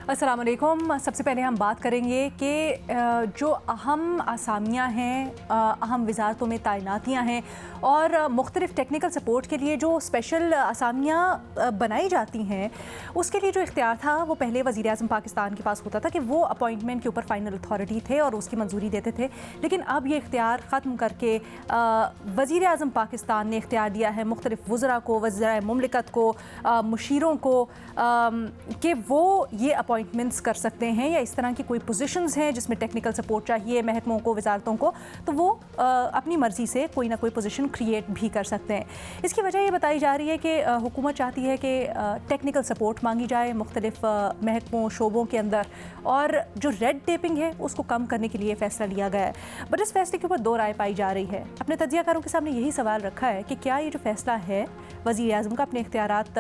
अस्सलाम वालेकुम। सबसे पहले हम बात करेंगे कि जो अहम असामियाँ हैं, अहम वज़ारतों में तैनातियाँ हैं और मुख्तलिफ़ टेक्निकल सपोर्ट के लिए जो स्पेशल असामियाँ बनाई जाती हैं, उसके लिए जो इख्तियार था वो पहले वज़ीर-ए-आज़म पाकिस्तान के पास होता था कि वो अपॉइंटमेंट के ऊपर फ़ाइनल अथॉरिटी थे और उसकी मंजूरी देते थे। लेकिन अब ये इख्तियार ख़त्म करके वज़ीर-ए-आज़म पाकिस्तान ने इख्तियार दिया है मुख्तलिफ़ वज़रा को, वज़राए मुमलिकत को, मुशीरों को कि वो ये अपॉइंटमेंट्स कर सकते हैं या इस तरह की कोई पोजीशंस हैं जिसमें टेक्निकल सपोर्ट चाहिए महकमों को, वजारतों को, तो वो अपनी मर्ज़ी से कोई ना कोई पोजीशन क्रिएट भी कर सकते हैं। इसकी वजह ये बताई जा रही है कि हुकूमत चाहती है कि टेक्निकल सपोर्ट मांगी जाए मुख्तलिफ महकमों, शोबों के अंदर, और जो रेड टेपिंग है उसको कम करने के लिए फ़ैसला लिया गया है। बट इस फैसले के ऊपर दो राय पाई जा रही है। अपने तज्ज़ियाकारों के सामने यही सवाल रखा है कि क्या ये जो फ़ैसला है वज़ीर-ए-आज़म का अपने इख्तियारात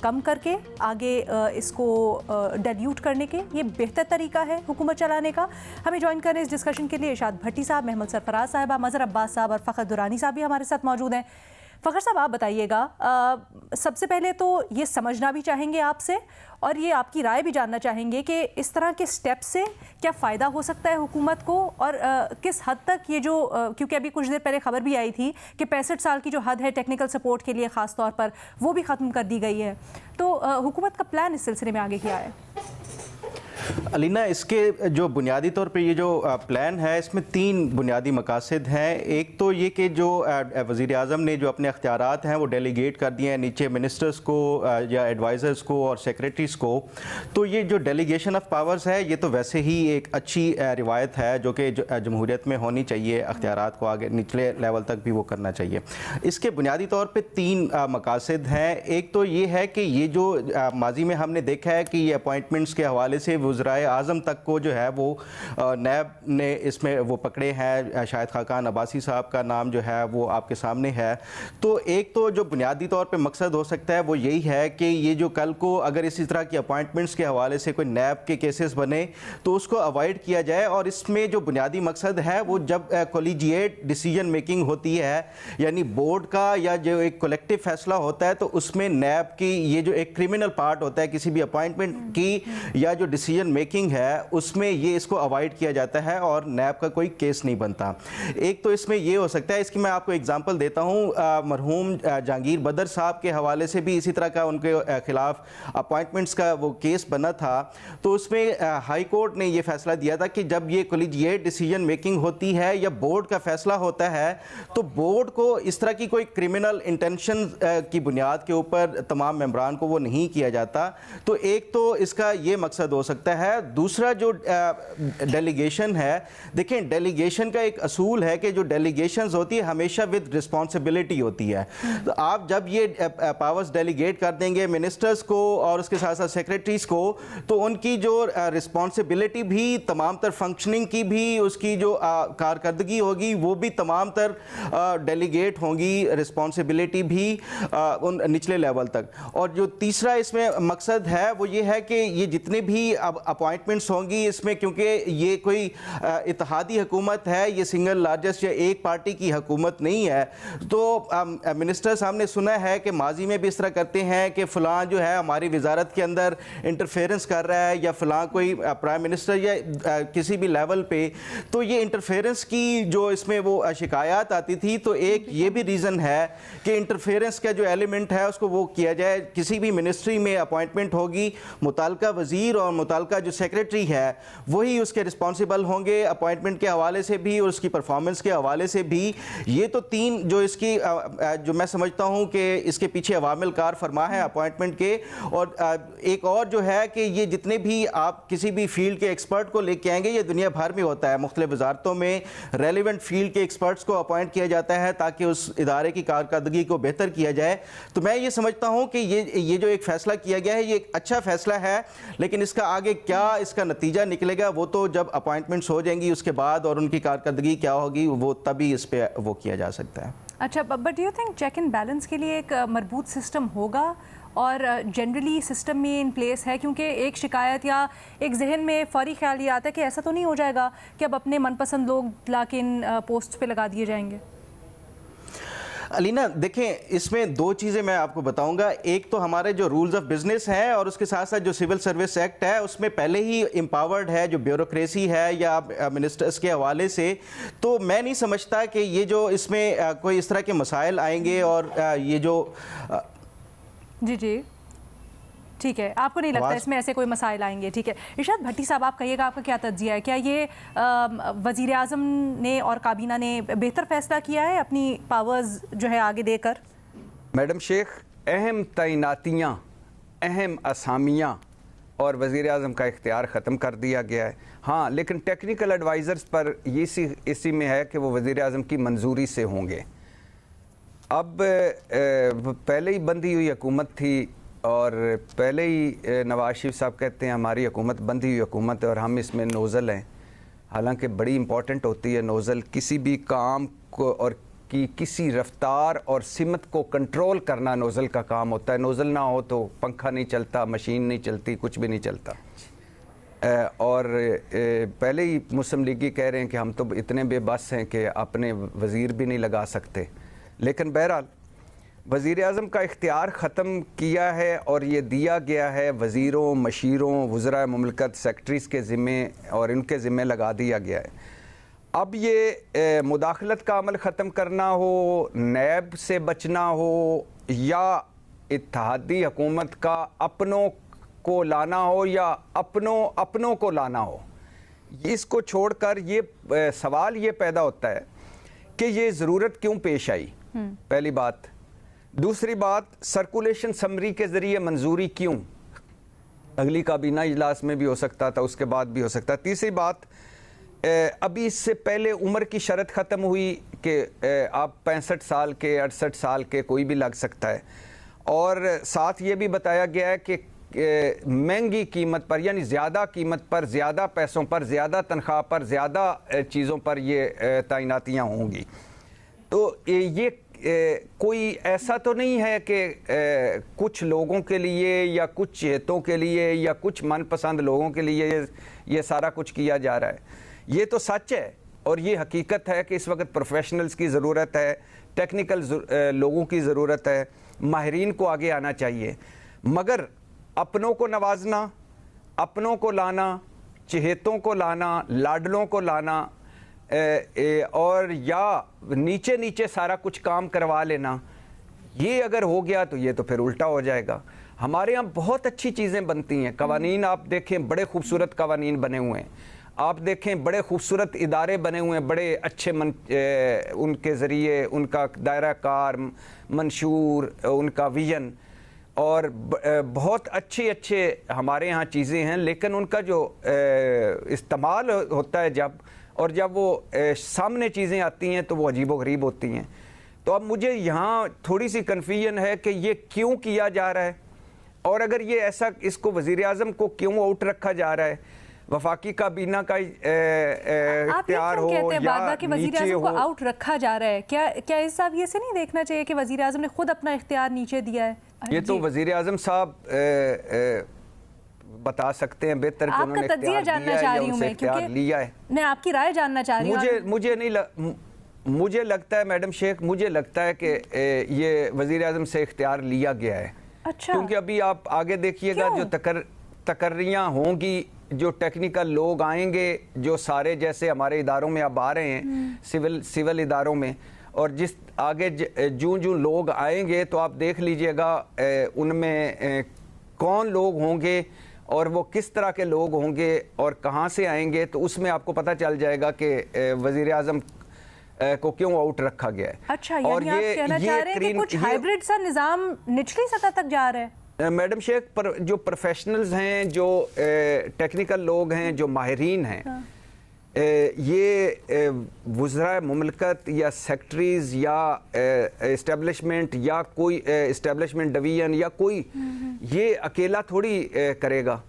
कम करके आगे इसको डाइल्यूट करने के, ये बेहतर तरीका है हुकूमत चलाने का? हमें ज्वाइन करें इस डिस्कशन के लिए इरशाद भट्टी साहब, महमूद सरफराज साहिबा, मज़हर अब्बास साहब और फ़खर दुरानी साहब भी हमारे साथ मौजूद हैं। फ़खर साहब, आप बताइएगा, सबसे पहले तो ये समझना भी चाहेंगे आपसे और ये आपकी राय भी जानना चाहेंगे कि इस तरह के स्टेप से क्या फ़ायदा हो सकता है हुकूमत को, और किस हद तक ये जो क्योंकि अभी कुछ देर पहले खबर भी आई थी कि 65 साल की जो हद है टेक्निकल सपोर्ट के लिए ख़ास तौर पर, वो भी ख़त्म कर दी गई है। तो हुकूमत का प्लान इस सिलसिले में आगे क्या है? अलीना, इसके जो बुनियादी तौर पे ये जो प्लान है, इसमें 3 बुनियादी मकासद हैं। एक तो ये कि जो वज़ीर-ए-आज़म ने जो अपने अख्तियारात हैं वो डेलीगेट कर दिए हैं नीचे मिनिस्टर्स को या एडवाइज़र्स को और सेक्रेटरीज़ को। तो ये जो डेलीगेशन ऑफ पावर्स है, ये तो वैसे ही एक अच्छी रिवायत है जो कि जमहूरियत में होनी चाहिए। अख्तियारात को आगे निचले लेवल तक भी वो करना चाहिए। इसके बुनियादी तौर पर 3 मकासद हैं। एक तो ये है कि ये जो माजी में हमने देखा है कि ये अपॉइंटमेंट्स के हवाले से वज़राए आज़म तक को जो है वो नैब ने इसमें वो पकड़े हैं। शाहिद खाकान अब्बासी साहब का नाम जो है वो आपके सामने है। तो एक तो जो बुनियादी तौर पे मकसद हो सकता है वो यही है कि ये जो कल को अगर इसी तरह की अपॉइंटमेंट्स के हवाले से कोई नैब के केसेस बने तो उसको अवॉइड किया जाए। और इसमें जो बुनियादी मकसद है वो जब कोलिजिएट डिसीजन मेकिंग होती है, यानी बोर्ड का या जो एक कलेक्टिव फैसला होता है, तो उसमें नैब की ये जो एक क्रिमिनल पार्ट होता है किसी भी अपॉइंटमेंट की या जो डिसीजन मेकिंग है, उसमें ये इसको अवॉइड किया जाता है और नैब का कोई केस नहीं बनता। एक तो इसमें ये हो सकता है, इसकी मैं आपको एग्जांपल देता हूँ। मरहूम जहांगीर बदर साहब के हवाले से भी इसी तरह का उनके खिलाफ अपॉइंटमेंट्स का वो केस बना था। तो उसमें हाई कोर्ट ने ये फैसला दिया था कि जब ये कोलिजिएट डिसीजन मेकिंग होती है या बोर्ड का फैसला होता है, तो बोर्ड को इस तरह की कोई क्रिमिनल इंटेंशन की बुनियाद के ऊपर तमाम मेंबरान को वो नहीं किया जाता। तो एक तो इसका ये मकसद हो सकता है। दूसरा जो डेलीगेशन है, देखें डेलीगेशन का एक असूल है कि जो डेलीगेशंस होती है हमेशा विद रिस्पॉन्सिबिलिटी होती है। तो आप जब ये पावर्स डेलीगेट कर देंगे मिनिस्टर्स को और उसके साथ साथ सेक्रेटरीज को, तो उनकी जो रिस्पॉन्सिबिलिटी भी, तमाम तर फंक्शनिंग की भी, उसकी जो कारकर्दगी होगी वो भी तमाम तर डेलीगेट होंगी, रिस्पॉन्सिबिलिटी भी उन निचले लेवल तक। और जो तीसरा इसमें मकसद है वो ये है कि ये जितने भी अब अपॉइंटमेंट्स होंगी इसमें, क्योंकि ये कोई इत्तेहादी हुकूमत है, ये सिंगल लार्जेस्ट या एक पार्टी की हुकूमत नहीं है। तो मिनिस्टर्स हमने सुना है कि माजी में भी इस तरह करते हैं कि फ़लाँ जो है हमारी वजारत के अंदर इंटरफेरेंस कर रहा है, या फ़लाँ कोई प्राइम मिनिस्टर या किसी भी लेवल पे। तो ये इंटरफेरेंस की जो इसमें वो शिकायत आती थी, तो एक ये भी रीज़न है कि इंटरफेरेंस का जो एलिमेंट है उसको वो किया जाए। किसी भी मिनिस्ट्री में अपॉइंटमेंट होगी, मुताल्लिका वज़ीर और मुताल्लिका जो सेक्रेटरी है वही उसके रिस्पॉन्सिबल होंगे अपॉइंटमेंट के हवाले से भी और उसकी परफॉर्मेंस के हवाले से भी। ये तो 3 जो इसकी जो मैं समझता हूँ कि इसके पीछे अवामिल कार फरमा है अपॉइंटमेंट के। और एक और जो है कि ये जितने भी आप किसी भी फील्ड के एक्सपर्ट को लेके आएंगे, ये दुनिया भर में होता है, मुख्तलिफ वजारतों में रेलिवेंट फील्ड के एक्सपर्ट्स को अपॉइंट किया जाता है ताकि उस इदारे की कारकर्दगी को बेहतर किया जाए। तो मैं ये समझता हूँ कि ये जो एक फ़ैसला किया गया है ये एक अच्छा फ़ैसला है, लेकिन इसका आगे क्या इसका नतीजा निकलेगा वो तो जब अपॉइंटमेंट्स हो जाएंगी उसके बाद और उनकी कारकर्दगी क्या होगी वो तभी इस पे वो किया जा सकता है। अच्छा, but do you think check and balance के लिए एक मजबूत सिस्टम होगा और जनरली सिस्टम में इन प्लेस है? क्योंकि एक शिकायत या एक जहन में फौरी ख्याल ये आता है कि ऐसा तो नहीं हो जाएगा कि अब अपने मनपसंद लोग ला के इन पोस्ट पे लगा दिए जाएंगे? अलीना देखें, इसमें दो चीज़ें मैं आपको बताऊंगा। एक तो हमारे जो रूल्स ऑफ बिजनेस हैं और उसके साथ साथ जो सिविल सर्विस एक्ट है उसमें पहले ही एम्पावर्ड है जो ब्यूरोक्रेसी है या मिनिस्टर्स के हवाले से। तो मैं नहीं समझता कि ये जो इसमें कोई इस तरह के मसाइल आएंगे और ये जो जी ठीक है, आपको नहीं लगता इसमें ऐसे कोई मसाइल आएंगे? ठीक है, इरशाद भट्टी साहब आप कहिएगा, आपका क्या तज्जिया है? क्या ये वज़ीर आज़म ने और काबीना ने बेहतर फैसला किया है अपनी पावर्स जो है आगे देकर? मैडम शेख, अहम तैनातियाँ, अहम असामियाँ और वज़ीर आज़म का इख्तियार ख़त्म कर दिया गया है। हाँ, लेकिन टेक्निकल एडवाइज़र्स पर इसी में है कि वो वज़ीर आज़म की मंजूरी से होंगे। अब पहले ही बंधी हुई हुकूमत थी और पहले ही नवाज शरीफ साहब कहते हैं हमारी हुकूमत बंधी हुई हुकूमत है और हम इसमें नोज़ल हैं। हालांकि बड़ी इंपॉर्टेंट होती है नोज़ल, किसी भी काम को और की किसी रफ्तार और सिमत को कंट्रोल करना नोज़ल का काम होता है। नोज़ल ना हो तो पंखा नहीं चलता, मशीन नहीं चलती, कुछ भी नहीं चलता। और पहले ही मुस्लिम लीगी कह रहे हैं कि हम तो इतने बेबस हैं कि अपने वज़ीर भी नहीं लगा सकते। लेकिन बहरहाल वज़ीर आज़म का इख्तियार ख़त्म किया है और ये दिया गया है वज़ीरों, मशीरों, वज़राए मुमलकत, सेक्रेटरीज़ के ज़िम्मे और इनके ज़िम्मे लगा दिया गया है। अब ये मुदाखलत का अमल ख़त्म करना हो, नैब से बचना हो या इत्तेहादी हुकूमत का अपनों को लाना हो या अपनों को लाना हो, इसको छोड़कर ये सवाल ये पैदा होता है कि ये ज़रूरत क्यों पेश आई, पहली बात। दूसरी बात, सर्कुलेशन समरी के ज़रिए मंजूरी क्यों? अगली काबीना इजलास में भी हो सकता था, उसके बाद भी हो सकता। तीसरी बात, अभी इससे पहले उम्र की शर्त ख़त्म हुई कि आप 65 साल के, 68 साल के कोई भी लग सकता है। और साथ ये भी बताया गया है कि महंगी कीमत पर यानी ज़्यादा कीमत पर, ज़्यादा पैसों पर, ज़्यादा तनख्वाह पर, ज़्यादा चीज़ों पर ये तैनातियाँ होंगी। तो ये कोई ऐसा तो नहीं है कि कुछ लोगों के लिए या कुछ चेतों के लिए या कुछ मनपसंद लोगों के लिए ये सारा कुछ किया जा रहा है। ये तो सच है और ये हकीकत है कि इस वक्त प्रोफेशनल्स की ज़रूरत है, टेक्निकल लोगों की ज़रूरत है, माहिरीन को आगे आना चाहिए। मगर अपनों को नवाजना, अपनों को लाना, चहेतों को लाना, लाडलों को लाना और या नीचे नीचे सारा कुछ काम करवा लेना, ये अगर हो गया तो ये तो फिर उल्टा हो जाएगा। हमारे यहाँ बहुत अच्छी चीज़ें बनती हैं, कवानीन आप देखें, बड़े खूबसूरत कवानीन बने हुए हैं। आप देखें बड़े खूबसूरत इदारे बने हुए हैं, बड़े अच्छे उनके ज़रिए उनका दायरा कार, मंशूर, उनका विजन और बहुत अच्छे हमारे यहाँ चीज़ें हैं। लेकिन उनका जो इस्तेमाल होता है जब वो सामने चीज़ें आती हैं तो वो अजीबो-गरीब होती हैं। तो अब मुझे यहाँ थोड़ी सी कन्फ्यूजन है कि ये क्यों किया जा रहा है और अगर ये ऐसा, इसको वज़ीर आज़म को क्यों आउट रखा जा रहा है, वफाकी काबीना का इख्तियार हो या नीचे हो। आउट रखा जा रहा है, क्या इस साहब ये से नहीं देखना चाहिए कि वज़ीर आज़म ने खुद अपना इख्तियार नीचे दिया है? ये तो वज़ीर आज़म साहब बता सकते हैं बेहतर कि उन्होंने इख्तियार जानना चाह रही हूं मैं, क्योंकि लिया है। मैं आपकी राय जानना चाह रही हूं। मुझे लगता है मैडम शेख, मुझे लगता है कि ये वज़ीर आज़म से इख्तियार लिया गया है। अच्छा। क्योंकि अभी आप आगे देखिएगा जो तकर्रियाँ होंगी, जो टेक्निकल लोग आएंगे, जो सारे जैसे हमारे इदारों में अब आ रहे हैं, सिविल इदारों में, और जिस आगे जूं लोग आएंगे तो आप देख लीजिएगा उनमें कौन लोग होंगे और वो किस तरह के लोग होंगे और कहाँ से आएंगे, तो उसमें आपको पता चल जाएगा कि वज़ीर आज़म को क्यों आउट रखा गया है। अच्छा, और आप कहना चाह रहे हैं कि कुछ हाइब्रिड सा निज़ाम निचली सतह तक जा रहा है? मैडम शेख, जो प्रोफेशनल्स हैं, जो टेक्निकल लोग हैं, जो माहिरीन हैं, हाँ। ये वज़राए मुमलकत या सेक्रेटरीज़ या इस्टेब्लिशमेंट या कोई इस्टेब्लिशमेंट डिवीज़न या कोई ये अकेला थोड़ी करेगा।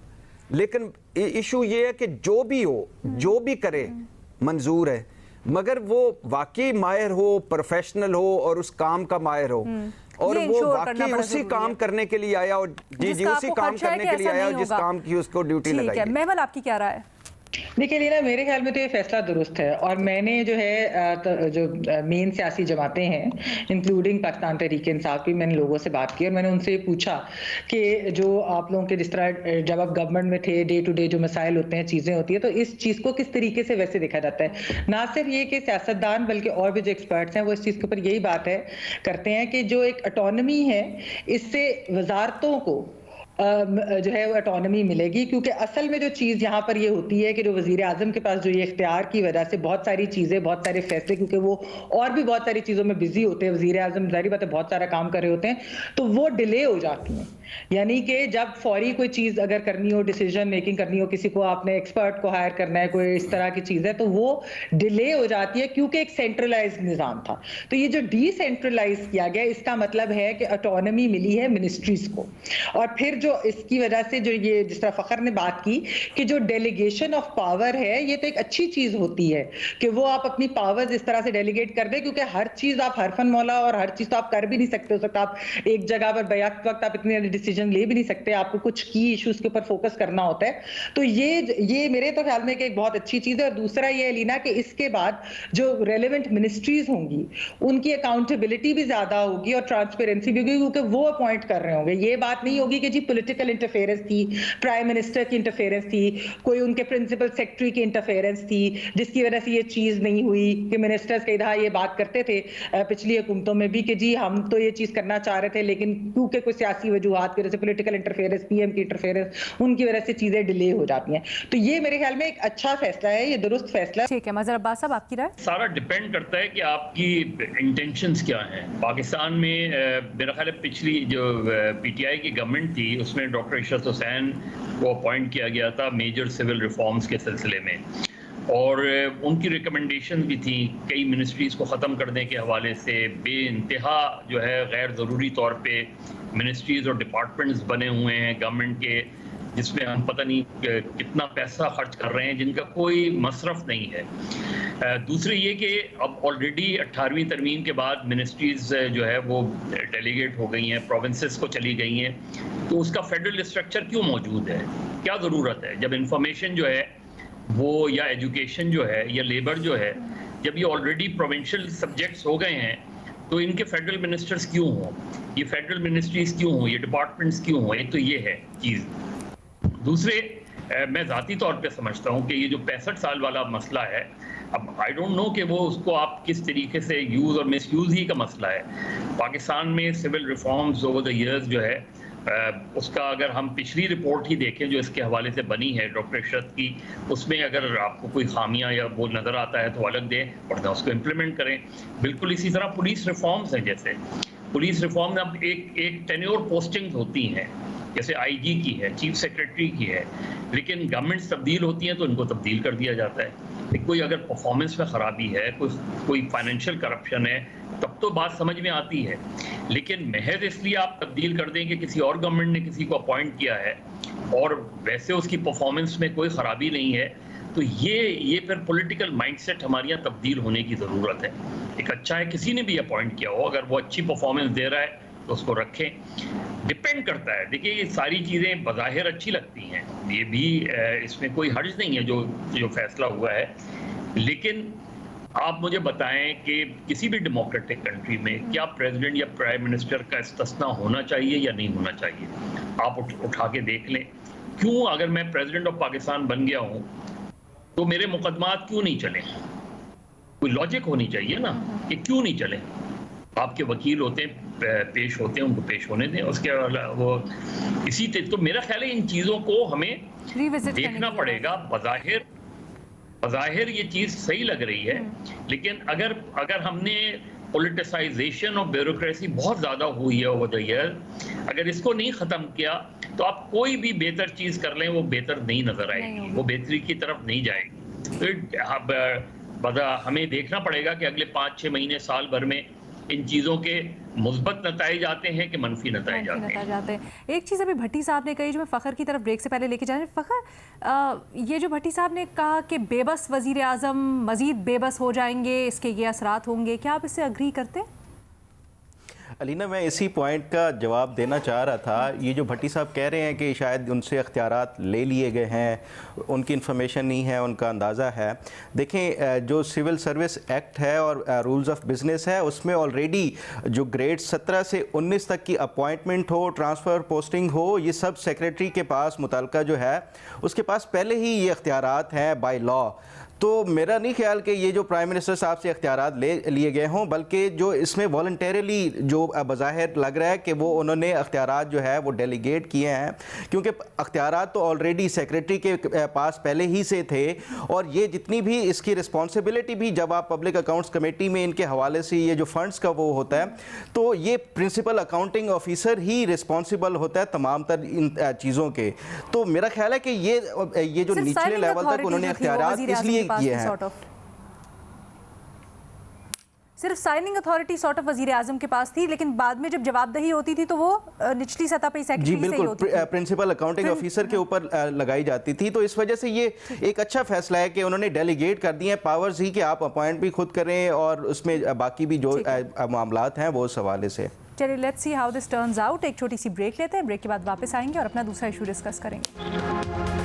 लेकिन इशू ये है कि जो भी हो, जो भी करे मंजूर है, मगर वो वाकई माहिर हो, प्रोफेशनल हो और उस काम का माहिर हो और वो वाकई उसी काम करने के लिए आया और उसी काम करने के लिए आया जिस काम की उसको ड्यूटी लगाई। महमल, आपकी क्या राय है? देखिए लीना, मेरे ख्याल में तो ये फैसला दुरुस्त है, और मैंने जो है जो मेन सियासी जमातें हैं इंक्लूडिंग पाकिस्तान तहरीक इंसाफ की, मैंने लोगों से बात की और मैंने उनसे पूछा कि जो आप लोगों के जिस तरह जब आप गवर्नमेंट में थे डे टू डे जो मसाइल होते हैं, चीज़ें होती है, तो इस चीज़ को किस तरीके से वैसे देखा जाता है। ना सिर्फ ये कि सियासतदान बल्कि और भी जो एक्सपर्ट्स हैं वो इस चीज़ के ऊपर यही बात है करते हैं कि जो एक ऑटोनमी है इससे वजारतों को जो है वो ऑटोनमी मिलेगी, क्योंकि असल में जो चीज़ यहाँ पर ये होती है कि जो वज़ीर आज़म के पास जो ये इख्तियार की वजह से बहुत सारी चीज़ें, बहुत सारे फैसले, क्योंकि वो और भी बहुत सारी चीज़ों में बिजी होते हैं, वज़ीर आज़म ज़ाहिर बात है बहुत सारा काम कर रहे होते हैं, तो वो डिले हो जाती हैं। यानी कि जब फौरी कोई चीज़ अगर करनी हो, डिसीजन मेकिंग करनी हो, किसी को आपने एक्सपर्ट को हायर करना है, कोई इस तरह की चीज़ है, तो वो डिले हो जाती है क्योंकि एक सेंट्रलाइज निज़ाम था। तो ये जो डिसेंट्रलाइज किया गया, इसका मतलब है कि ऑटोनमी मिली है मिनिस्ट्रीज को। और फिर जो इसकी वजह से जो ये जिस तरह फ़खर ने बात की कि जो डेलीगेशन ऑफ पावर है, ये तो एक अच्छी चीज़ होती है कि वो आप अपनी पावर्स इस तरह से डेलीगेट कर दें, क्योंकि हर चीज़ आप हरफन मौला और हर चीज़ तो आप कर भी नहीं सकते। हो सकता आप एक जगह पर बैक वक्त आप इतने डिसीजन ले भी नहीं सकते, आपको कुछ की इश्यूज के ऊपर फोकस करना होता है। तो ये मेरे तो ख्याल में कि एक बहुत अच्छी चीज़ है। और दूसरा ये है लीना कि इसके बाद जो रेलेवेंट मिनिस्ट्रीज होंगी उनकी अकाउंटेबिलिटी भी ज़्यादा होगी और ट्रांसपेरेंसी भी होगी, क्योंकि वो अपॉइंट कर रहे होंगे। ये बात नहीं होगी कि जी पॉलिटिकल इंटरफेरेंस थी, प्राइम मिनिस्टर की इंटरफेरेंस थी, कोई उनके प्रिंसिपल सेक्रेटरी की इंटरफेरेंस थी जिसकी वजह से ये चीज़ नहीं हुई। कि मिनिस्टर्स कई दफ़ा ये बात करते थे पिछली हुकूमतों में भी कि जी हम तो ये चीज़ करना चाह रहे थे, लेकिन क्योंकि कोई सियासी वजूहात की वजह से, पॉलिटिकल इंटरफेरेंस, पीएम की इंटरफेरेंस, उनकी वजह से चीज़ें डिले हो जाती हैं। तो ये मेरे ख्याल में एक अच्छा फैसला है, ये दुरुस्त फैसला है। ठीक है, मज़हर अब्बास साहब आपकी राय? सारा डिपेंड करता है कि आपकी इंटेंशंस क्या हैं। पाकिस्तान में मेरा ख्याल है पिछली जो पीटीआई की गवर्नमेंट थी उसमें डॉक्टर इशरत हुसैन को अपॉइंट किया गया था मेजर सिविल रिफॉर्म्स के सिलसिले में, और उनकी रिकमेंडेशन भी थी कई मिनिस्ट्रीज़ को ख़त्म करने के हवाले से। बेइंतहा जो है गैर ज़रूरी तौर पे मिनिस्ट्रीज़ और डिपार्टमेंट्स बने हुए हैं गवर्नमेंट के, जिसमें हम पता नहीं कितना पैसा खर्च कर रहे हैं, जिनका कोई मसरफ नहीं है। दूसरी ये कि अब ऑलरेडी 18वीं तरमीम के बाद मिनिस्ट्रीज़ जो है वो डेलीगेट हो गई हैं, प्रोविंसेस को चली गई हैं, तो उसका फेडरल स्ट्रक्चर क्यों मौजूद है, क्या ज़रूरत है? जब इंफॉर्मेशन जो है वो, या एजुकेशन जो है, या लेबर जो है, जब ये ऑलरेडी प्रोविंशियल सब्जेक्ट्स हो गए हैं, तो इनके फेडरल मिनिस्टर्स क्यों हों, ये फेडरल मिनिस्ट्रीज़ क्यों हों, ये डिपार्टमेंट्स क्यों हों? एक तो ये है चीज़। दूसरे, मैं ज़ाती तौर पे समझता हूँ कि ये जो 65 साल वाला मसला है, अब आई डोंट नो कि वो उसको आप किस तरीके से यूज़ और मिस यूज़ ही का मसला है। पाकिस्तान में civil reforms over the years जो है उसका अगर हम पिछली रिपोर्ट ही देखें जो इसके हवाले से बनी है डॉक्टर इशरत की, उसमें अगर आपको कोई खामियां या वो नज़र आता है तो अलग दें, वरना उसको इम्प्लीमेंट करें। बिल्कुल इसी तरह पुलिस रिफॉर्म्स हैं, जैसे पुलिस रिफॉर्म में अब एक टेन्योर पोस्टिंग होती हैं, जैसे आईजी की है, चीफ सेक्रेटरी की है, लेकिन गवर्नमेंट्स तब्दील होती हैं तो इनको तब्दील कर दिया जाता है। कोई अगर परफॉर्मेंस में ख़राबी है, कोई फाइनेंशियल करप्शन है, तब तो बात समझ में आती है। लेकिन महज इसलिए आप तब्दील कर दें कि किसी और गवर्नमेंट ने किसी को अपॉइंट किया है और वैसे उसकी परफॉर्मेंस में कोई ख़राबी नहीं है, तो ये फिर पॉलिटिकल माइंडसेट हमारे यहाँ तब्दील होने की ज़रूरत है। एक अच्छा है किसी ने भी अपॉइंट किया हो, अगर वो अच्छी परफॉर्मेंस दे रहा है तो उसको रखें। डिपेंड करता है, देखिए ये सारी चीज़ें बज़ाहिर अच्छी लगती हैं, ये भी इसमें कोई हर्ज नहीं है जो फैसला हुआ है, लेकिन आप मुझे बताएं कि किसी भी डेमोक्रेटिक कंट्री में क्या प्रेसिडेंट या प्राइम मिनिस्टर का इस्तिस्ना होना चाहिए या नहीं होना चाहिए? आप उठा के देख लें, क्यों अगर मैं प्रेसिडेंट ऑफ पाकिस्तान बन गया हूँ तो मेरे मुकदमात क्यों नहीं चले? कोई लॉजिक होनी चाहिए ना कि क्यों नहीं चले। आपके वकील होते हैं, पेश होते हैं, उनको पेश होने दें, उसके वो इसी तो मेरा ख्याल है इन चीज़ों को हमें देखना पड़ेगा। बज़ाहिर ये चीज़ सही लग रही है, लेकिन अगर हमने पॉलिटिसाइजेशन और ब्यूरोक्रेसी बहुत ज़्यादा हुई है ओवर द ईयर, अगर इसको नहीं ख़त्म किया तो आप कोई भी बेहतर चीज़ कर लें वो बेहतर नहीं नज़र आएगी, वो बेहतरी की तरफ नहीं जाएगी। तो हमें देखना पड़ेगा कि अगले 5-6 महीने, साल भर में इन चीज़ों के मुस्बत नताइज आते हैं कि मनफी नताइज आते हैं। एक चीज़ अभी भट्टी साहब ने कही जो मैं फ़खर की तरफ ब्रेक से पहले लेके जाने, फ़खर ये जो भट्टी साहब ने कहा कि बेबस वज़ीर आज़म मज़ीद बेबस हो जाएंगे, इसके ये असरात होंगे, क्या आप इससे अग्री करते हैं? अलीना, मैं इसी पॉइंट का जवाब देना चाह रहा था। ये जो भट्टी साहब कह रहे हैं कि शायद उनसे अख्तियारात ले लिए गए हैं, उनकी इन्फॉर्मेशन नहीं है, उनका अंदाज़ा है। देखें, जो सिविल सर्विस एक्ट है और रूल्स ऑफ बिजनेस है, उसमें ऑलरेडी जो ग्रेड 17 से 19 तक की अपॉइंटमेंट हो, ट्रांसफ़र पोस्टिंग हो, ये सब सेक्रेटरी के पास मुतल्लिका जो है उसके पास पहले ही ये अख्तियारात हैं बाय लॉ। तो मेरा नहीं ख्याल कि ये जो प्राइम मिनिस्टर साहब से अख्तियारात ले लिए गए हों, बल्कि जो इसमें वॉलंटरीली जो बज़ाहिर लग रहा है कि वो उन्होंने अख्तियारात जो है वो डेलीगेट किए हैं, क्योंकि अख्तियारात तो ऑलरेडी सेक्रेटरी के पास पहले ही से थे। और ये जितनी भी इसकी रिस्पॉन्सिबिलिटी भी, जब आप पब्लिक अकाउंट्स कमेटी में इनके हवाले से ये जो फंड्स का वो होता है, तो ये प्रिंसिपल अकाउंटिंग ऑफिसर ही रिस्पॉन्सिबल होता है तमाम तर इन चीज़ों के। तो मेरा ख्याल है कि ये जो निचले लेवल तक उन्होंने अख्तियारात इसलिए किए हैं। सिर्फ साइनिंग अथॉरिटी सॉर्ट ऑफ वजीर आजम के पास थी, लेकिन बाद में जब जवाबदही होती थी तो वो निचली सतह पे सेक्रेटरी जी बिल्कुल प्रिंसिपल अकाउंटिंग ऑफिसर के ऊपर लगाई जाती थी। तो इस वजह से ये एक अच्छा फैसला है कि उन्होंने डेलीगेट कर दिए पावर्स ही कि आप अपॉइंट भी खुद करें और उसमें बाकी भी जो मामलात हैं वो उस हवाले से। चलिए, let's see how this turns out. एक छोटी सी ब्रेक लेते हैं, ब्रेक के बाद वापस आएंगे और अपना दूसरा इशू डिस्कस करेंगे।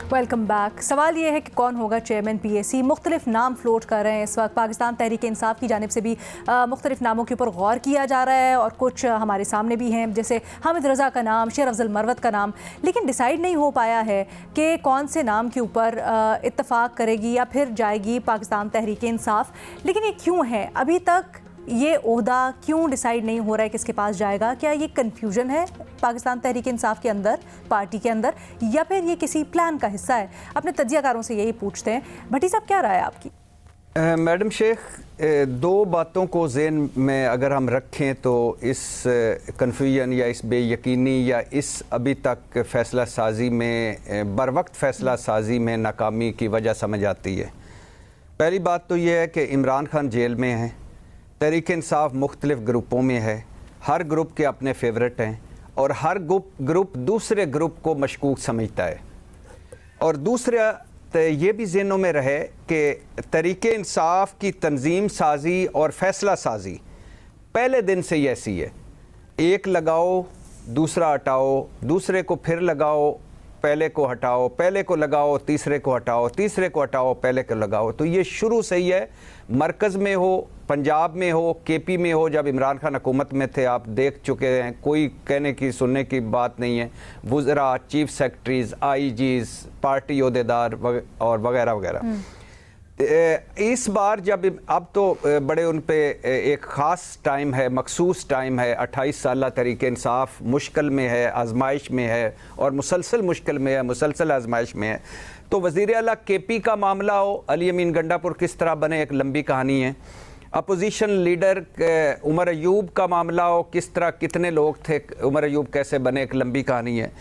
Welcome back. सवाल ये है कि कौन होगा चेयरमैन पीएसी। मुख्तलिफ नाम फ्लोट कर रहे हैं इस वक्त। पाकिस्तान तहरीक इंसाफ की जानिब से भी मुख्तलिफ नामों के ऊपर गौर किया जा रहा है और कुछ हमारे सामने भी हैं, जैसे हामिद रज़ा का नाम, शेर अफजल मरवत का नाम। लेकिन डिसाइड नहीं हो पाया है कि कौन से नाम के ऊपर इत्तफाक करेगी या फिर जाएगी पाकिस्तान तहरीक इंसाफ। लेकिन ये क्यों है, अभी तक ये ओहदा क्यों डिसाइड नहीं हो रहा है किसके पास जाएगा? क्या ये कन्फ्यूजन है पाकिस्तान तहरीक इंसाफ के अंदर, पार्टी के अंदर, या फिर ये किसी प्लान का हिस्सा है? अपने तज्जियाकारों से यही पूछते हैं। भट्टी साहब, क्या राय है आपकी? मैडम शेख, दो बातों को ज़हन में अगर हम रखें तो इस कन्फ्यूजन या इस बेयकीनी या इस अभी तक फ़ैसला साजी में, बर वक्त फ़ैसला साजी में नाकामी की वजह समझ आती है। पहली बात तो ये है कि इमरान खान जेल में हैं, तहरीक इंसाफ मुख्तलिफ ग्रुपों में है, हर ग्रुप के अपने फेवरेट हैं और हर ग्रुप दूसरे ग्रुप को मशकूक समझता है। और दूसरा ये भी ज़हनों में रहे कि तहरीक इंसाफ की तंजीम साजी और फ़ैसला साजी पहले दिन से ही ऐसी है, एक लगाओ दूसरा हटाओ, दूसरे को फिर लगाओ, पहले को हटाओ, पहले को लगाओ तीसरे को हटाओ, तीसरे को हटाओ पहले को लगाओ। तो ये शुरू से ही है, मरकज़ में हो, पंजाब में हो, केपी में हो। जब इमरान खान हुकूमत में थे आप देख चुके हैं, कोई कहने की सुनने की बात नहीं है। वज़रा, चीफ सेक्रेटरीज़, आईजीज़, पार्टी ओहदेदार और वगैरह वगैरह। इस बार जब अब तो बड़े उन पे एक ख़ास टाइम है, मखसूस टाइम है, 28 साल तहरीक इंसाफ मुश्किल में है, आजमाइश में है और मुसलसल मुश्किल में है, मुसलसल आजमाइश में है। तो वज़ीर आला केपी का मामला हो, अली अमीन गंडापुर किस तरह बने, एक लंबी कहानी है। अपोजिशन लीडर उमर अयूब का मामला हो, किस तरह कितने लोग थे, उमर अयूब कैसे बने, एक लंबी कहानी है।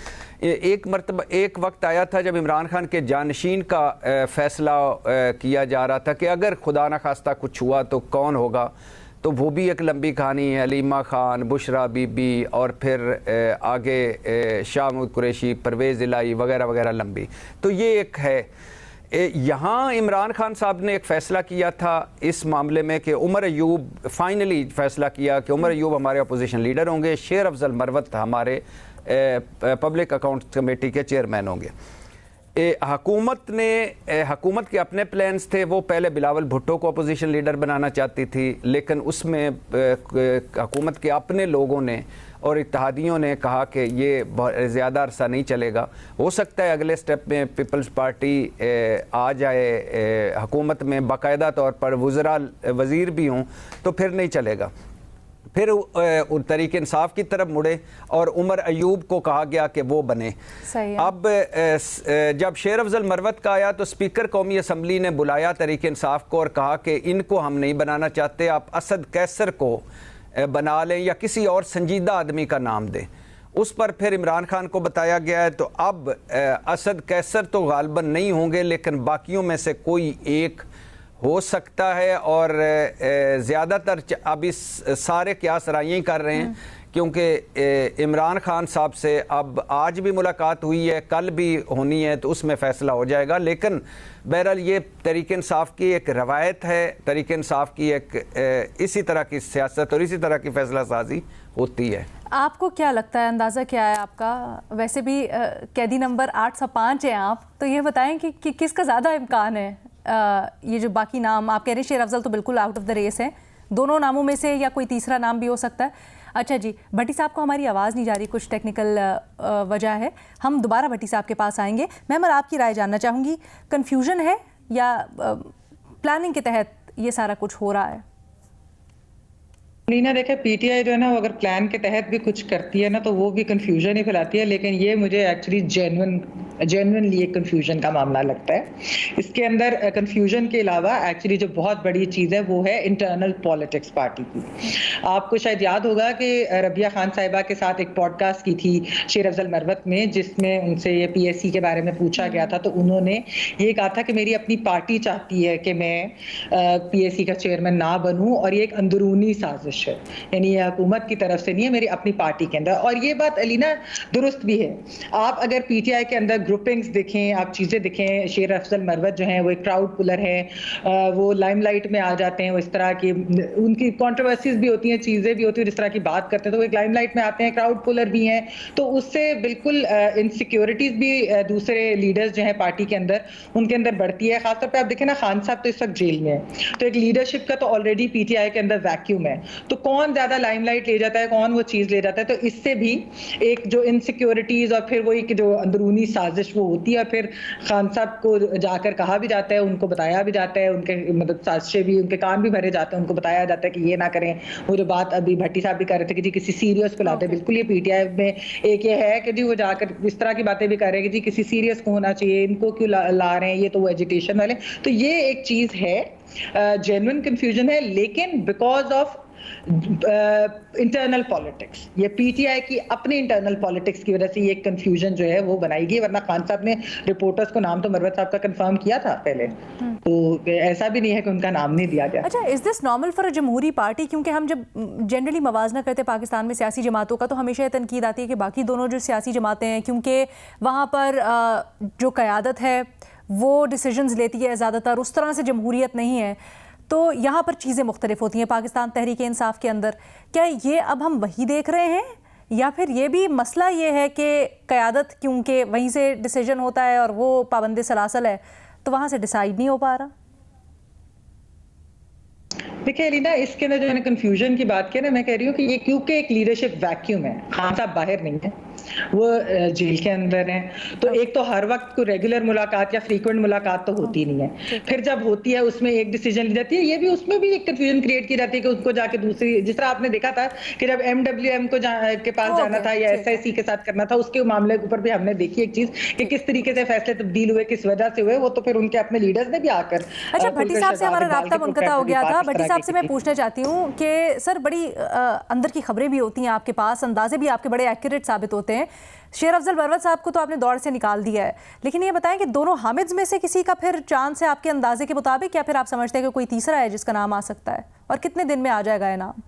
एक मरतबा एक वक्त आया था जब इमरान खान के जानशीन का फ़ैसला किया जा रहा था कि अगर खुदा न खास्ता कुछ हुआ तो कौन होगा, तो वो भी एक लंबी कहानी है। अलीमा खान, बुशरा बीबी और फिर आगे शाह महमूद कुरैशी, परवेज़ इलाही वगैरह वगैरह लंबी। तो ये एक है। यहाँ इमरान खान साहब ने एक फ़ैसला किया था इस मामले में कि उमर अयूब, फाइनली फ़ैसला किया कि उमर अयूब हमारे अपोजिशन लीडर होंगे, शेर अफजल मरवत हमारे पब्लिक अकाउंट कमेटी के चेयरमैन होंगे। हुकूमत के अपने प्लान्स थे, वो पहले बिलावल भुट्टो को अपोजिशन लीडर बनाना चाहती थी, लेकिन उसमें हुकूमत के अपने लोगों ने और इत्तेहादियों ने कहा कि ये ज़्यादा अरसा नहीं चलेगा। हो सकता है अगले स्टेप में पीपल्स पार्टी आ जाए हुकूमत में, बाकायदा तौर पर वज़रा वज़ीर भी हों, तो फिर नहीं चलेगा। फिर तहरीक इंसाफ की तरफ मुड़े और उमर अयूब को कहा गया कि वो बने। अब जब शेर अफजल मरवत का आया तो स्पीकर कौमी असम्बली ने बुलाया तहरीक इंसाफ को और कहा कि इनको हम नहीं बनाना चाहते, आप असद कैसर को बना लें या किसी और संजीदा आदमी का नाम दें। उस पर फिर इमरान खान को बताया गया है। तो अब असद कैसर तो गालबन नहीं होंगे, लेकिन बाकियों में से कोई एक हो सकता है। और ज़्यादातर अब इस सारे क्यास राइयाँ कर रहे हैं کیونکہ عمران خان صاحب سے اب آج بھی ملاقات ہوئی ہے, کل بھی ہونی ہے, تو اس میں فیصلہ ہو جائے گا. لیکن بہرحال یہ تحریک انصاف کی ایک روایت ہے, تحریک انصاف کی ایک اسی طرح کی سیاست اور اسی طرح کی فیصلہ سازی ہوتی ہے. آپ کو کیا لگتا ہے, اندازہ کیا ہے آپ کا؟ ویسے بھی قیدی نمبر 805 ہیں آپ, تو یہ بتائیں کہ کس کا زیادہ امکان ہے؟ یہ جو باقی نام آپ کہہ رہے ہیں, شیر افضل تو بالکل آؤٹ آف دا ریس ہیں, دونوں ناموں میں سے یا کوئی تیسرا نام بھی ہو سکتا ہے. اچھا جی, بھٹی صاحب کو ہماری آواز نہیں جا رہی, کچھ ٹیکنیکل وجہ ہے, ہم دوبارہ بھٹی صاحب کے پاس آئیں گے. میں آپ کی رائے جاننا چاہوں گی, کنفیوژن ہے یا پلاننگ کے تحت یہ سارا کچھ ہو رہا ہے؟ لینا دیکھیں, پی ٹی آئی جو ہے نا, اگر پلان کے تحت بھی کچھ کرتی ہے نا تو وہ بھی کنفیوژن ہی پھیلاتی ہے, لیکن یہ مجھے ایکچولی جینوئنلی ایک کنفیوژن کا معاملہ لگتا ہے. اس کے اندر کنفیوژن کے علاوہ ایکچولی جو بہت بڑی چیز ہے وہ ہے انٹرنل پالیٹکس پارٹی کی. آپ کو شاید یاد ہوگا کہ ربیہ خان صاحبہ کے ساتھ ایک پوڈ کاسٹ کی تھی شیر افضل مروت میں, جس میں ان سے یہ پی ایس سی کے بارے میں پوچھا گیا تھا, تو انہوں نے یہ کہا تھا کہ میری اپنی پارٹی چاہتی ہے کہ میں پی ایس سی کا چیئرمین نہ بنوں, اور یہ ایک اندرونی سازش ہے, یعنی یہ حکومت کی طرف سے نہیں ہے, میری اپنی پارٹی کے اندر. اور یہ بات علینا درست بھی ہے. آپ اگر پی ٹی آئی کے اندر گروپنگز دیکھیں, آپ چیزیں دیکھیں, شیر افضل مروت جو ہیں وہ ایک کراؤڈ پولر ہیں, وہ لائم لائٹ میں آ جاتے ہیں, وہ اس طرح کی ان کی کنٹروورسیز بھی ہوتی ہیں, چیزیں بھی ہوتی ہیں, جس طرح کی بات کرتے ہیں تو وہ ایک لائم لائٹ میں آتے ہیں, کراؤڈ پولر بھی ہیں, تو اس سے بالکل انسیکیورٹیز بھی دوسرے لیڈرز جو ہیں پارٹی کے اندر ان کے اندر بڑھتی ہے. خاص طور پہ آپ دیکھیں نا, خان صاحب تو اس وقت جیل میں ہیں, تو ایک لیڈرشپ کا تو آلریڈی پی ٹی آئی کے اندر ویکیوم ہے, تو کون زیادہ لائم لائٹ لے جاتا ہے, کون وہ چیز لے جاتا ہے, تو اس سے بھی ایک جو انسیکیورٹیز اور پھر وہی کہ جو اندرونی سازش وہ ہوتی ہے. پھر خان صاحب کو جا کر کہا بھی جاتا ہے, ان کو بتایا بھی جاتا ہے, ان کے مطلب سازشیں بھی, ان کے کام بھی بھرے جاتے ہیں, ان کو بتایا جاتا ہے کہ یہ نہ کریں. وہ جو بات ابھی بھٹی صاحب بھی کر رہے تھے کہ جی کسی سیریس کو لاتے ہیں, بالکل یہ پی ٹی آئی میں ایک یہ ہے کہ جی وہ جا کر اس طرح کی باتیں بھی کر رہے ہیں کہ جی کسی سیریس کو ہونا چاہیے, ان کو کیوں لا رہے ہیں, یہ تو وہ ایجیٹیشن والے. تو یہ ایک چیز ہے, جینوئن کنفیوژن ہے, لیکن بیکاز آف انٹرنل پالیٹکس, یہ پی ٹی آئی کی اپنی انٹرنل پالیٹکس کی وجہ سے یہ کنفیوژن جو ہے وہ بنائی گئی. ورنہ خان صاحب نے رپورٹرز کو نام تو مروت صاحب کا کنفرم کیا تھا پہلے, تو ایسا بھی نہیں ہے کہ ان کا نام نہیں دیا گیا. اچھا, از دس نارمل فار اے جمہوری پارٹی؟ کیونکہ ہم جب جنرلی موازنہ کرتے پاکستان میں سیاسی جماعتوں کا, تو ہمیشہ یہ تنقید آتی ہے کہ باقی دونوں جو سیاسی جماعتیں ہیں, کیونکہ وہاں پر جو قیادت ہے وہ ڈیسیجنز لیتی ہے زیادہ تر, اس طرح سے جمہوریت نہیں ہے, تو یہاں پر چیزیں مختلف ہوتی ہیں. پاکستان تحریک انصاف کے اندر کیا یہ اب ہم وہی دیکھ رہے ہیں, یا پھر یہ بھی مسئلہ یہ ہے کہ قیادت کیونکہ وہیں سے ڈیسیجن ہوتا ہے اور وہ پابند سلاسل ہے, تو وہاں سے ڈیسائیڈ نہیں ہو پا رہا؟ دیکھیں علینا, اس کے اندر جو میں نے کنفیوژن کی بات کی نا, میں کہہ رہی ہوں کہ یہ کیونکہ ایک لیڈرشپ ویکیوم ہے, خان صاحب باہر نہیں ہے, وہ جیل کے اندر ہیں, تو ایک تو ہر وقت کوئی ریگولر ملاقات یا فریکوینٹ ملاقات تو ہوتی نہیں ہے. پھر جب ہوتی ہے اس میں ایک ڈیسیجن لی جاتی ہے, یہ بھی اس میں بھی ایک کنفیوژن کریٹ کی جاتی ہے کہ اس کو جا کے دوسری, جس طرح آپ نے دیکھا تھا کہ جب ایم ڈبلیو ایم کو کے پاس جانا تھا یا ایس آئی سی کے ساتھ کرنا تھا, اس کے معاملے کے اوپر بھی ہم نے دیکھی ایک چیز کہ کس طریقے سے فیصلے تبدیل ہوئے, کس وجہ سے ہوئے, وہ تو پھر ان کے اپنے لیڈرز نے بھی آ کر. اچھا, بھٹی صاحب سے ہمارا رابطہ منقطع ہو گیا تھا. بھٹی صاحب سے میں پوچھنا چاہتی ہوں کہ سر بڑی اندر کی خبریں بھی ہوتی ہیں آپ کے پاس, اندازے بھی آپ کے بڑے ایکوریٹ ثابت ہوتے ہیں. شیر افضل مروت صاحب کو تو آپ نے دوڑ سے نکال دیا ہے, لیکن یہ بتائیں کہ دونوں حامدز میں سے کسی کا پھر چانس ہے آپ کے اندازے کے مطابق, یا پھر آپ سمجھتے ہیں کہ کوئی تیسرا ہے جس کا نام آ سکتا ہے, اور کتنے دن میں آ جائے گا یہ نام؟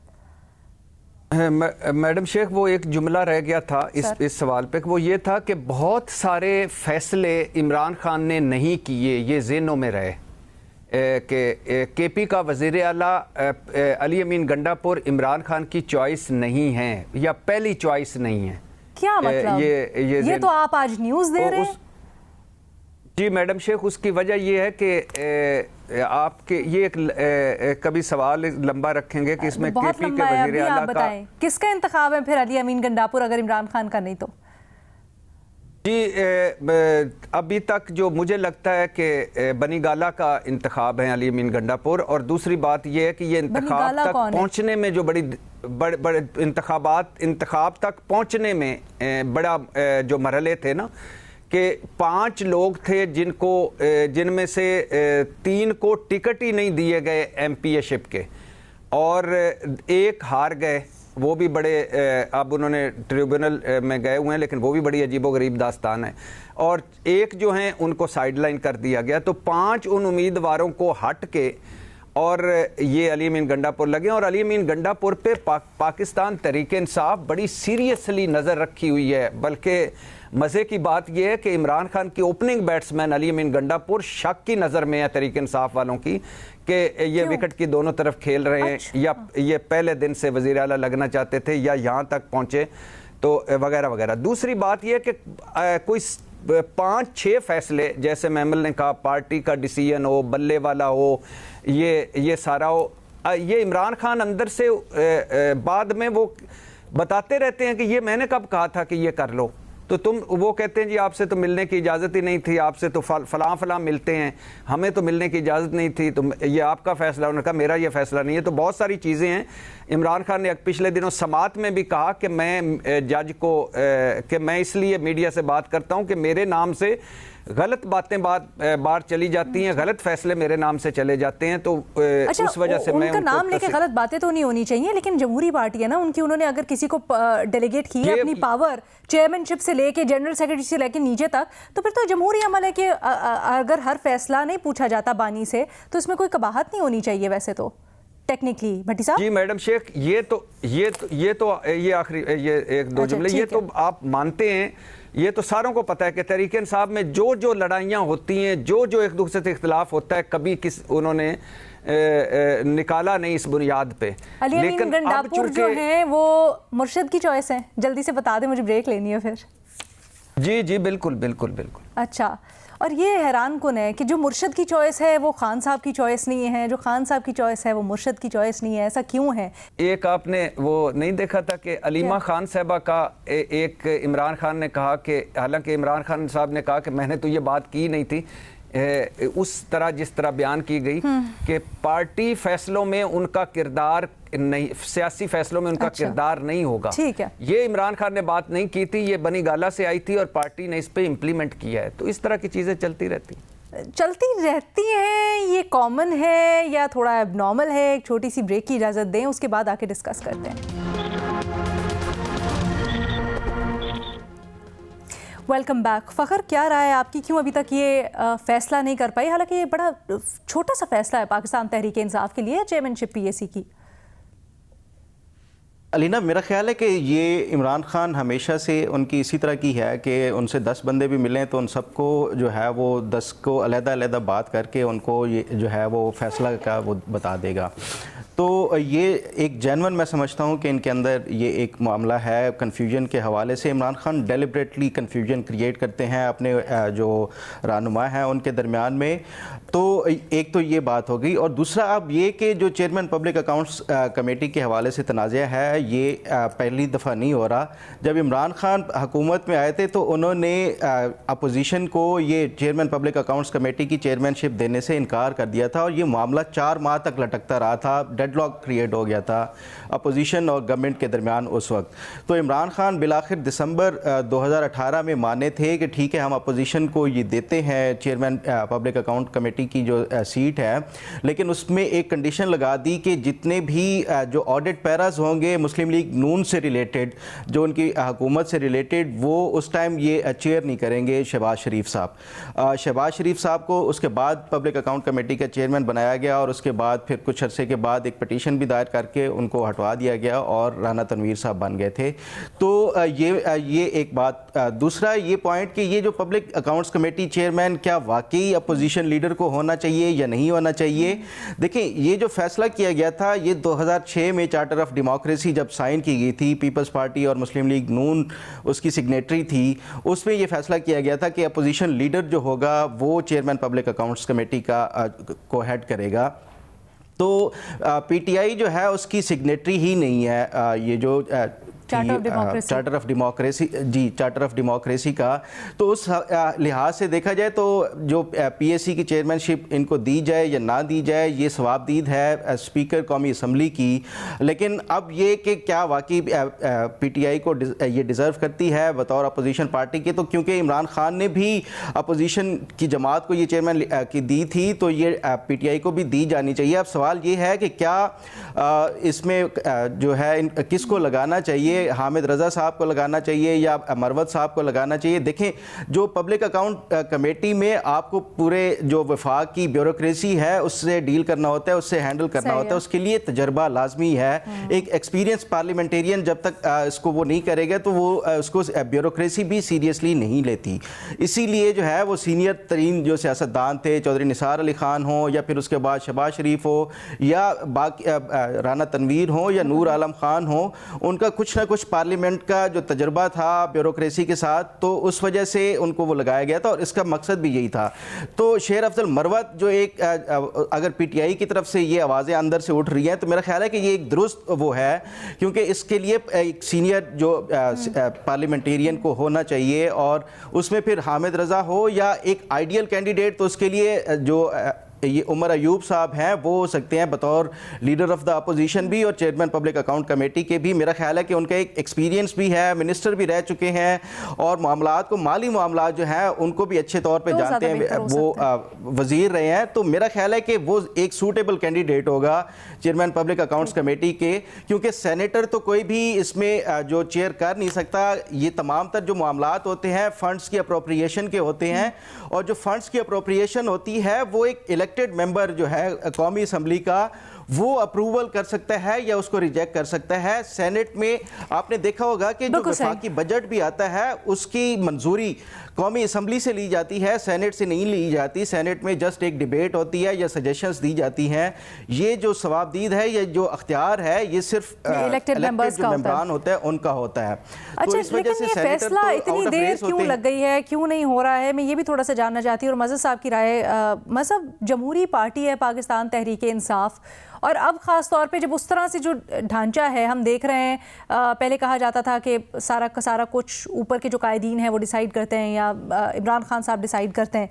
میڈم شیخ, وہ ایک جملہ رہ گیا تھا اس سوال پہ, وہ یہ تھا کہ بہت سارے فیصلے عمران خان نے نہیں کیے, یہ ذہنوں میں رہے کہ کے پی کا وزیر اعلیٰ علی امین گنڈا پور عمران خان کی چوائس نہیں ہے یا پہلی چوائس نہیں ہے. کیا مطلب؟ یہ تو آپ آج نیوز دے رہے ہیں. جی میڈم شیخ, اس کی وجہ یہ ہے کہ آپ کے یہ ایک کبھی سوال لمبا رکھیں گے کہ اس میں کے پی کے وزیر اعلیٰ کا کس کا انتخاب ہے پھر علی امین گنڈاپور اگر عمران خان کا نہیں تو؟ جی ابھی تک جو مجھے لگتا ہے کہ بنی گالا کا انتخاب ہے علی امین گنڈاپور, اور دوسری بات یہ ہے کہ یہ انتخاب تک پہنچنے میں جو بڑے انتخاب تک پہنچنے میں بڑا جو مرحلے تھے نا, کہ 5 لوگ تھے جن میں سے 3 کو ٹکٹ ہی نہیں دیے گئے ایم پی اے شپ کے, اور ایک ہار گئے, وہ بھی بڑے اب انہوں نے ٹریبونل میں گئے ہوئے ہیں, لیکن وہ بھی بڑی عجیب و غریب داستان ہے, اور ایک جو ہیں ان کو سائیڈ لائن کر دیا گیا. تو 5 ان امیدواروں کو ہٹ کے اور یہ علی امین گنڈاپور لگے، اور علی امین گنڈاپور پہ پاکستان تحریک انصاف بڑی سیریسلی نظر رکھی ہوئی ہے، بلکہ مزے کی بات یہ ہے کہ عمران خان کی اوپننگ بیٹسمین علی امین گنڈاپور شک کی نظر میں ہے تحریک انصاف والوں کی کہ یہ وکٹ کی دونوں طرف کھیل رہے ہیں، یا یہ پہلے دن سے وزیر اعلیٰ لگنا چاہتے تھے یا یہاں تک پہنچے تو وغیرہ وغیرہ۔ دوسری بات یہ کہ کوئی 5-6 فیصلے جیسے محمل نے کہا پارٹی کا ڈیسیژن ہو، بلے والا ہو، یہ سارا ہو، یہ عمران خان اندر سے بعد میں وہ بتاتے رہتے ہیں کہ یہ میں نے کب کہا تھا کہ یہ کر لو، تو تم وہ کہتے ہیں جی آپ سے تو ملنے کی اجازت ہی نہیں تھی، آپ سے تو فلاں ملتے ہیں، ہمیں تو ملنے کی اجازت نہیں تھی، تو یہ آپ کا فیصلہ، انہوں نے کہا میرا یہ فیصلہ نہیں ہے۔ تو بہت ساری چیزیں ہیں۔ عمران خان نے پچھلے دنوں سماعت میں بھی کہا کہ میں جج کو کہ میں اس لیے میڈیا سے بات کرتا ہوں کہ میرے نام سے غلط باتیں بار چلی جاتی ہیں، غلط فیصلے میرے نام سے چلے جاتے ہیں، تو اس وجہ سے میں ان کا نام لے کے غلط باتیں تو نہیں ہونی چاہیے، لیکن جمہوری پارٹی ہے نا ان کی، انہوں نے اگر کسی کو ڈیلیگیٹ کی ہے اپنی پاور چیئرمین شپ سے لے کے جنرل سیکرٹری سے لے کے نیچے تک، تو پھر تو جمہوری عمل ہے کہ اگر ہر فیصلہ نہیں پوچھا جاتا بانی سے تو اس میں کوئی قباحت نہیں ہونی چاہیے ویسے تو ٹیکنیکلی۔ بھٹی صاحب جی میڈم شیخ، یہ آخری یہ ایک دو جملے، یہ تو آپ مانتے ہیں، یہ تو ساروں کو پتہ ہے کہ تحریک انصاف میں جو لڑائیاں ہوتی ہیں، جو ایک دوسرے سے اختلاف ہوتا ہے، کبھی انہوں نے نکالا نہیں اس بنیاد پہ۔ علی امین گنڈاپور جو ہیں وہ مرشد کی چوائس ہے، جلدی سے بتا دیں، مجھے بریک لینی ہے پھر۔ جی بالکل۔ اچھا، اور یہ حیران کن ہے کہ جو مرشد کی چوائس ہے وہ خان صاحب کی چوائس نہیں ہے، جو خان صاحب کی چوائس ہے وہ مرشد کی چوائس نہیں ہے، ایسا کیوں ہے؟ ایک آپ نے وہ نہیں دیکھا تھا کہ علیمہ خان صاحبہ کا ایک عمران خان نے کہا کہ حالانکہ عمران خان صاحب نے کہا کہ میں نے تو یہ بات کی نہیں تھی، اس طرح جس طرح بیان کی گئی کہ پارٹی فیصلوں میں ان کا کردار نہیں، سیاسی فیصلوں میں ان کا کردار نہیں ہوگا، یہ عمران خان نے بات نہیں کی تھی، یہ بنی گالا سے آئی تھی اور پارٹی نے اس پہ امپلیمنٹ کیا ہے۔ تو اس طرح کی چیزیں چلتی رہتی ہیں، یہ کامن ہے یا تھوڑا ایب نارمل ہے؟ ایک چھوٹی سی بریک کی اجازت دیں، اس کے بعد آ کے ڈسکس کرتے ہیں۔ Welcome back. فخر، کیا رائے آپ کی، کیوں ابھی تک یہ فیصلہ نہیں کر پائی؟ حالانکہ یہ بڑا چھوٹا سا فیصلہ ہے پاکستان تحریک انصاف کے لیے، چیئرمین شپ پی اے سی کی۔ علینا، میرا خیال ہے کہ یہ عمران خان ہمیشہ سے ان کی اسی طرح کی ہے کہ ان سے 10 بندے بھی ملیں تو ان سب کو جو ہے وہ 10 کو علیحدہ بات کر کے ان کو یہ جو ہے وہ فیصلہ کا وہ بتا دے گا۔ تو یہ ایک جینون میں سمجھتا ہوں کہ ان کے اندر یہ ایک معاملہ ہے کنفیوژن کے حوالے سے۔ Imran Khan deliberately confusion create کرتے ہیں اپنے جو رہنما ہیں ان کے درمیان میں۔ تو ایک تو یہ بات ہو گئی، اور دوسرا اب یہ کہ جو چیئرمین پبلک اکاؤنٹس کمیٹی کے حوالے سے تنازع ہے، یہ پہلی دفعہ نہیں ہو رہا۔ جب عمران خان حکومت میں آئے تھے تو انہوں نے اپوزیشن کو یہ چیئرمین پبلک اکاؤنٹس کمیٹی کی چیئرمین شپ دینے سے انکار کر دیا تھا، اور یہ معاملہ 4 ماہ تک لٹکتا رہا تھا، ڈیڈ لاک کریٹ ہو گیا تھا اپوزیشن اور گورنمنٹ کے درمیان اس وقت۔ تو عمران خان بالآخر دسمبر 2018 میں مانے تھے کہ ٹھیک ہے ہم اپوزیشن کو یہ دیتے ہیں چیئرمین پبلک اکاؤنٹ کمیٹی کی جو سیٹ ہے، لیکن اس میں ایک کنڈیشن لگا دی کہ جتنے بھی جو آڈٹ پیراز ہوں گے مسلم لیگ نون سے ریلیٹڈ، جو ان کی حکومت سے ریلیٹڈ، وہ اس ٹائم یہ چیئر نہیں کریں گے شہباز شریف صاحب۔ شہباز شریف صاحب کو اس کے بعد پبلک اکاؤنٹ کمیٹی کا چیئرمین بنایا گیا، اور اس کے بعد پھر کچھ عرصے کے بعد ایک پٹیشن بھی دائر کر کے ان کو ہٹوا دیا گیا اور رانا تنویر صاحب بن گئے تھے۔ تو یہ ایک بات۔ دوسرا یہ پوائنٹ کہ یہ جو پبلک اکاؤنٹس کمیٹی چیئرمین کیا واقعی اپوزیشن لیڈر کو ہونا چاہیے یا نہیں ہونا چاہیے؟ دیکھیں، یہ جو فیصلہ کیا گیا تھا یہ 2006 میں چارٹر آف ڈیموکریسی جب سائن کی گئی تھی، پیپلز پارٹی اور مسلم لیگ نون اس کی سگنیٹری تھی، اس میں یہ فیصلہ کیا گیا تھا کہ اپوزیشن لیڈر جو ہوگا وہ چیئرمین پبلک اکاؤنٹس کمیٹی کو ہیڈ کرے گا۔ تو پی ٹی آئی جو ہے اس کی سگنیٹری ہی نہیں ہے یہ جو چارٹر آف ڈیموکریسی کا۔ تو اس لحاظ سے دیکھا جائے تو جو پی ایس سی کی چیئرمین شپ ان کو دی جائے یا نہ دی جائے یہ ثوابدید ہے اسپیکر قومی اسمبلی کی، لیکن اب یہ کہ کیا واقعی پی ٹی آئی کو یہ ڈیزرو کرتی ہے بطور اپوزیشن پارٹی کے، تو کیونکہ عمران خان نے بھی اپوزیشن کی جماعت کو یہ چیئرمین کی دی تھی تو یہ پی ٹی آئی کو بھی دی جانی چاہیے۔ اب سوال یہ ہے کہ کیا اس میں جو ہے کس کو لگانا چاہیے؟ ये हामिद रज़ा साहब को लगाना चाहिए या मरवत साहब को लगाना चाहिए। देखें, जो पब्लिक अकाउंट कमेटी में आपको पूरे जो वफाक की ब्यूरोक्रेसी है उससे डील करना होता है, उससे हैंडल करना होता है, उसके लिए तजर्बा लाजमी है। एक एक्सपीरियंस पार्लियामेंटेरियन जब तक इसको वो नहीं करेगा तो वो उसको ब्यूरोक्रेसी भी सीरियसली नहीं लेती। इसीलिए जो है वो सीनियर तरीन जो सियासतदान थे, चौधरी निसार अली खान हो या फिर उसके बाद शहबाज शरीफ हो या बाकी राना तनवीर हो या नूर आलम खान हो, उनका कुछ ना कुछ पार्लियामेंट का जो तजर्बा था ब्यूरोक्रेसी के साथ, तो उस वजह से उनको वो लगाया गया था और इसका मकसद भी यही था। तो शेर अफजल मरवत जो एक अगर पीटीआई की तरफ से ये आवाज़ें अंदर से उठ रही हैं तो मेरा ख्याल है कि ये एक दुरुस्त वो है, क्योंकि इसके लिए एक सीनियर जो पार्लियामेंटेरियन को होना चाहिए और उसमें फिर हामिद रज़ा हो या एक आइडियल कैंडिडेट तो उसके लिए जो ये उमर अयूब साहब हैं वो हो सकते हैं बतौर लीडर ऑफ द अपोजिशन भी और चेयरमैन पब्लिक अकाउंट कमेटी के भी। मेरा ख्याल है कि उनका एक एक्सपीरियंस भी है, मिनिस्टर भी रह चुके हैं और मामलात को माली मामलात जो हैं उनको भी अच्छे तौर पे जानते हैं, वो वज़ीर रहे हैं। तो मेरा ख्याल है कि वो एक सूटेबल कैंडिडेट होगा चेयरमैन पब्लिक अकाउंट्स कमेटी के, क्योंकि सेनेटर तो कोई भी इसमें जो चेयर कर नहीं सकता। ये तमाम तर जो मामलात होते हैं फंड्स की अप्रोप्रिएशन के होते हैं और जो फंड्स की अप्रोप्रिएशन होती है वो एक इलेक्टेड मेंबर जो है कौमी असम्बली का वो अप्रूवल कर सकता है या उसको रिजेक्ट कर सकता है। सेनेट में आपने देखा होगा कि जो वफाकी बजट भी आता है उसकी मंजूरी कौमी असम्बली से ली जाती है, सेनेट से नहीं ली जाती। सेनेट में जस्ट एक डिबेट होती है या सजेशंस दी जाती हैं। ये जो सवाबदीद है, ये जो अख्तियार है, ये सिर्फ इलेक्टेड जो मेंबरान होता है उनका होता है। अच्छा, तो इस वजह से फैसला इतनी देर क्यों लग गई है, क्यों नहीं हो रहा है, मैं ये भी थोड़ा सा जानना चाहती हूँ और मज़हब साहब की राय। मज़हब जमहूरी पार्टी है पाकिस्तान तहरीक इंसाफ, और अब ख़ास तौर पे जब उस तरह से जो ढांचा है हम देख रहे हैं, पहले कहा जाता था कि सारा का सारा कुछ ऊपर के जो कायदीन हैं वो डिसाइड करते हैं या इमरान खान साहब डिसाइड करते हैं,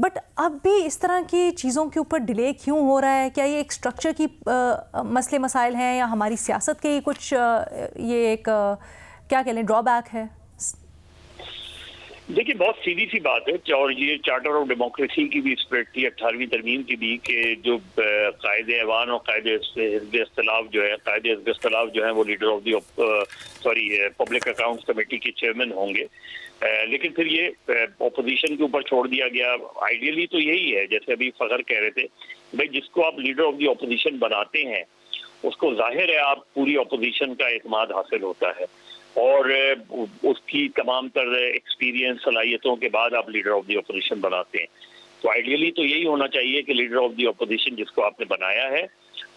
बट अब भी इस तरह की चीज़ों के ऊपर डिले क्यों हो रहा है? क्या ये एक स्ट्रक्चर की मसले मसाइल हैं या हमारी सियासत के ही कुछ ये एक क्या कह लें ड्रॉबैक है? देखिए, बहुत सीधी सी बात है और ये चार्टर ऑफ डेमोक्रेसी की भी स्प्रिट थी 18वीं तरमीम की भी, कि जो कायदे ऐवान और कायदे इख्तिलाफ जो है, कायदे इख्तिलाफ जो है वो leader of the public accounts committee के चेयरमैन होंगे। लेकिन फिर ये अपोजिशन के ऊपर छोड़ दिया गया। आइडियली तो यही है, जैसे अभी फखर कह रहे थे, भाई जिसको आप लीडर ऑफ दी अपोजिशन बनाते हैं उसको जाहिर है आप पूरी अपोजिशन का एतमाद हासिल होता है और उसकी तमाम तर एक्सपीरियंस सलाहियतों के बाद आप लीडर ऑफ द अपोजिशन बनाते हैं। तो आइडियली तो यही होना चाहिए कि लीडर ऑफ द अपोजिशन जिसको आपने बनाया है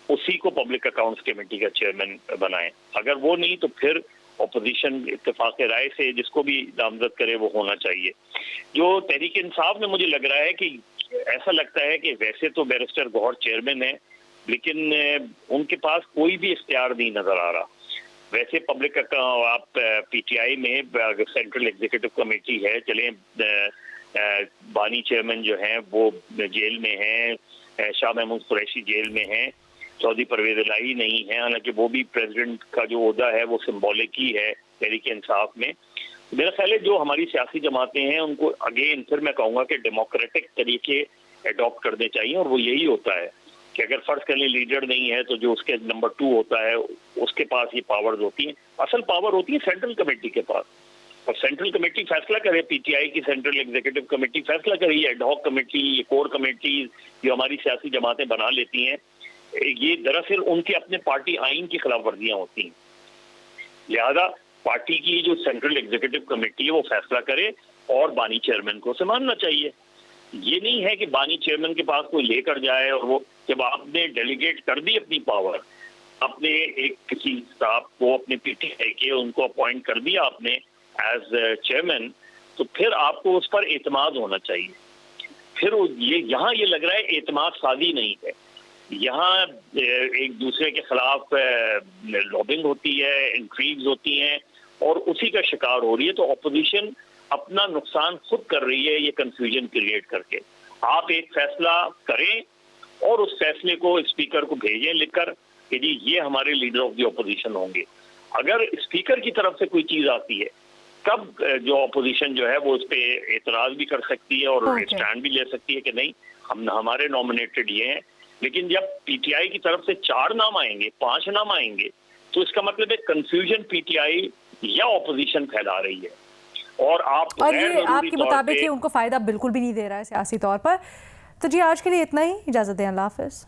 उसी को पब्लिक अकाउंट्स कमेटी का चेयरमैन बनाएं। अगर वो नहीं तो फिर अपोजिशन इत्तेफाक राय से जिसको भी नामजद करे वो होना चाहिए। जो तहरीक इंसाफ में मुझे लग रहा है कि ऐसा लगता है कि वैसे तो बैरिस्टर गौहर चेयरमैन है लेकिन उनके पास कोई भी इख्तियार नहीं नजर आ रहा। वैसे पब्लिक आप पीटीआई में सेंट्रल एग्जीक्यूटिव कमेटी है, चलें बानी चेयरमैन जो हैं वो जेल में हैं, शाह महमूद कुरैशी जेल में हैं, चौधरी परवेज इलाही नहीं है, हालांकि वो भी प्रेसिडेंट का जो ओहदा है वो सिंबॉलिक ही है तहरीक इंसाफ में। मेरा ख्याल है जो हमारी सियासी जमातें हैं उनको अगेन फिर मैं कहूँगा कि डेमोक्रेटिक तरीके अडॉप्ट करने चाहिए और वो यही होता है कि अगर फर्ज कर लें लीडर नहीं है तो जो उसके नंबर 2 होता है उसके पास ये पावर्स होती हैं। असल पावर होती है सेंट्रल कमेटी के पास, और सेंट्रल कमेटी फैसला करे, पीटीआई की सेंट्रल एग्जीक्यूटिव कमेटी फैसला करे, ये एडहॉक कमेटी, ये कोर कमेटी जो हमारी सियासी जमातें बना लेती हैं, ये दरअसल उनके अपने पार्टी आइन की खिलाफ वर्जियां होती हैं। लिहाजा पार्टी की जो सेंट्रल एग्जीक्यूटिव कमेटी है वो फैसला करे और बानी चेयरमैन को उसे मानना चाहिए। ये नहीं है कि बानी चेयरमैन के पास कोई लेकर जाए और वो जब आपने डेलीगेट कर दी अपनी पावर, आपने एक किसी स्टाफ को अपने पीटीआई के उनको अपॉइंट कर दिया आपने एज चेयरमैन, तो फिर आपको उस पर एतमाद होना चाहिए। फिर ये यहाँ ये लग रहा है एतमाद सादी नहीं है, यहाँ एक दूसरे के खिलाफ लॉबिंग होती है, इंट्रीग्स होती हैं और उसी का शिकार हो रही है। तो अपोजिशन अपना नुकसान खुद कर रही है ये कंफ्यूजन क्रिएट करके। आप एक फैसला करें और उस फैसले को स्पीकर को भेजें लिखकर कि जी ये हमारे लीडर ऑफ द अपोजिशन होंगे। अगर स्पीकर की तरफ से कोई चीज आती है तब जो अपोजिशन जो है वो उस पर एतराज भी कर सकती है और स्टैंड भी ले सकती है कि नहीं हमारे नॉमिनेटेड ये हैं। लेकिन जब पीटीआई की तरफ से 4 नाम आएंगे, 5 नाम आएंगे, تو اس کا مطلب ہے کنفیوژن پی ٹی آئی یا اپوزیشن پھیلا رہی ہے، اور یہ آپ کے مطابق ہی ان کو فائدہ بالکل بھی نہیں دے رہا ہے سیاسی طور پر. تو جی آج کے لیے اتنا ہی، اجازت دیں، اللہ حافظ.